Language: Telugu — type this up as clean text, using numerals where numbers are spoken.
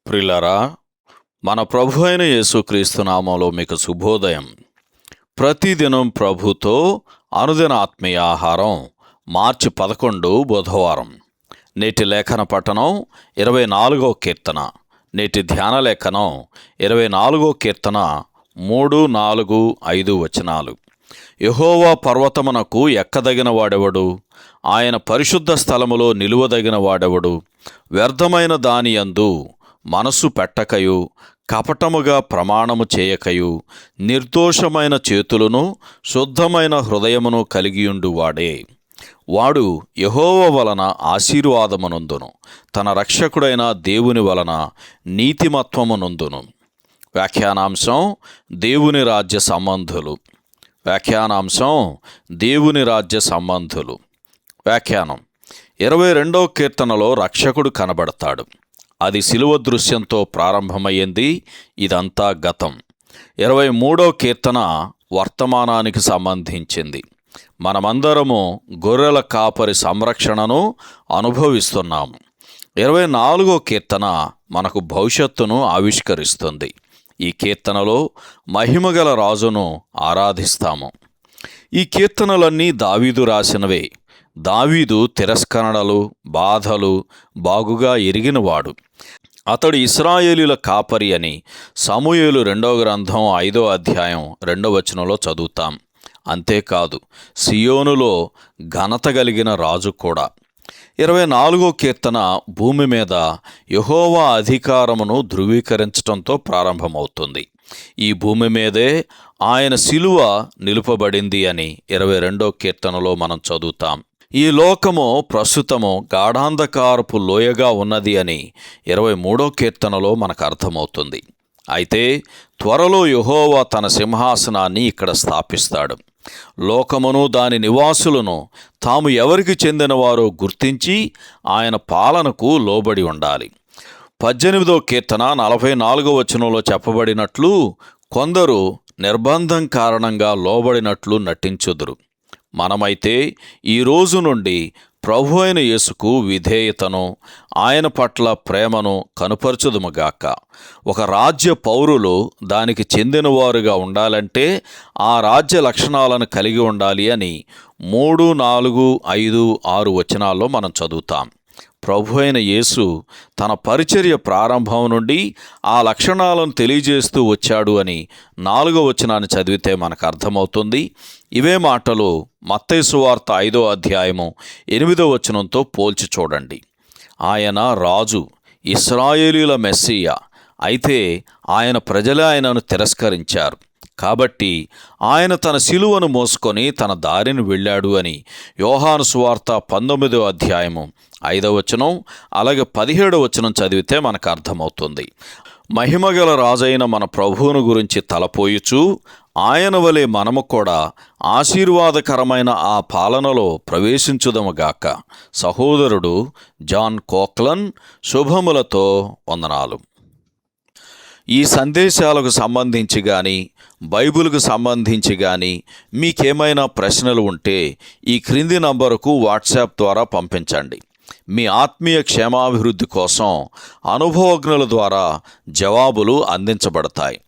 ప్రియులారా, మన ప్రభు అయిన యేసుక్రీస్తు నామంలో మీకు శుభోదయం. ప్రతిదినం ప్రభుతో అనుదిన ఆత్మీయ ఆహారం. మార్చి 11 బుధవారం. నేటి లేఖన పఠనం 24వ కీర్తన. నేటి ధ్యాన లేఖనం 24వ కీర్తన 3, 4, 5 వచనాలు. యెహోవా పర్వతమునకు ఎక్కదగిన వాడెవడు? ఆయన పరిశుద్ధ స్థలములో నిలువదగిన వాడెవడు? వ్యర్థమైన దానియందు మనసు పెట్టకయు, కపటముగా ప్రమాణము చేయకయు, నిర్దోషమైన చేతులను శుద్ధమైన హృదయమును కలిగియుండు వాడే. వాడు యెహోవా వలన ఆశీర్వాదమునొందును, తన రక్షకుడైన దేవుని వలన నీతిమత్వమునొందును. వ్యాఖ్యానాంశం: దేవుని రాజ్య సంబంధులు. వ్యాఖ్యానాంశం: దేవుని రాజ్య సంబంధులు. వ్యాఖ్యానం: 22వ కీర్తనలో రక్షకుడు కనబడతాడు. అది శిలువ దృశ్యంతో ప్రారంభమయ్యింది. ఇదంతా గతం. 23వ కీర్తన వర్తమానానికి సంబంధించింది. మనమందరము గొర్రెల కాపరి సంరక్షణను అనుభవిస్తున్నాము. 24వ కీర్తన మనకు భవిష్యత్తును ఆవిష్కరిస్తుంది. ఈ కీర్తనలో మహిమగల రాజును ఆరాధిస్తాము. ఈ కీర్తనలన్నీ దావీదు రాసినవే. దావీదు తిరస్కరణలు, బాధలు బాగుగా ఎరిగినవాడు. అతడు ఇశ్రాయేలీయుల కాపరి అని సమూయేలు 2వ గ్రంథం 5వ అధ్యాయం 2వ వచనంలో చదువుతాం. అంతేకాదు, సియోనులో ఘనత కలిగిన రాజు కూడా. 24వ కీర్తన భూమి మీద యెహోవా అధికారమును ధృవీకరించటంతో ప్రారంభమవుతుంది. ఈ భూమి మీదే ఆయన శిలువ నిలుపబడింది అని 22వ కీర్తనలో మనం చదువుతాం. ఈ లోకము ప్రస్తుతము గాఢాంధకారపు లోయగా ఉన్నది అని 23వ కీర్తనలో మనకు అర్థమవుతుంది. అయితే త్వరలో యెహోవా తన సింహాసనాన్ని ఇక్కడ స్థాపిస్తాడు. లోకమును దాని నివాసులను తాము ఎవరికి చెందినవారో గుర్తించి ఆయన పాలనకు లోబడి ఉండాలి. 18వ కీర్తన 44వ వచనంలో చెప్పబడినట్లు కొందరు నిర్బంధం కారణంగా లోబడినట్లు నటించుదురు. మనమైతే ఈ రోజు నుండి ప్రభు అయిన యేసుకు విధేయతను, ఆయన పట్ల ప్రేమను కనుపరచుదుముగాక. ఒక రాజ్య పౌరులు దానికి చెందినవారుగా ఉండాలంటే ఆ రాజ్య లక్షణాలను కలిగి ఉండాలి అని 3, 4, 5, 6 వచనాల్లో మనం చదువుతాం. ప్రభు అయిన యేసు తన పరిచర్య ప్రారంభం నుండి ఆ లక్షణాలను తెలియజేస్తూ వచ్చాడు అని 4వ వచనాన్ని చదివితే మనకు అర్థమవుతుంది. ఇవే మాటలు మత్తయి సువార్త 5వ అధ్యాయము 8వ వచనంతో పోల్చి చూడండి. ఆయన రాజు, ఇశ్రాయేలీయుల మెస్సియా. అయితే ఆయన ప్రజలే ఆయనను తిరస్కరించారు. కాబట్టి ఆయన తన శిలువను మోసుకొని తన దారిని వెళ్ళాడు అని యోహాను సువార్త 19వ అధ్యాయము 5వ వచనం, అలాగే 17వ వచనం చదివితే మనకు అర్థమవుతుంది. మహిమగల రాజైన మన ప్రభువును గురించి తలపోయుచు ఆయన వలె మనము కూడా ఆశీర్వాదకరమైన ఆ పాలనలో ప్రవేశించుదముగాక. సహోదరుడు జాన్ కోక్లన్. శుభములతో వందనాలు. ఈ సందేశాలకు సంబంధించి కానీ, బైబిల్కు సంబంధించి కానీ మీకేమైనా ప్రశ్నలు ఉంటే ఈ క్రింది నంబరుకు వాట్సాప్ ద్వారా పంపించండి. మీ ఆత్మీయ క్షేమాభివృద్ధి కోసం అనుభవజ్ఞుల ద్వారా జవాబులు అందించబడతాయి.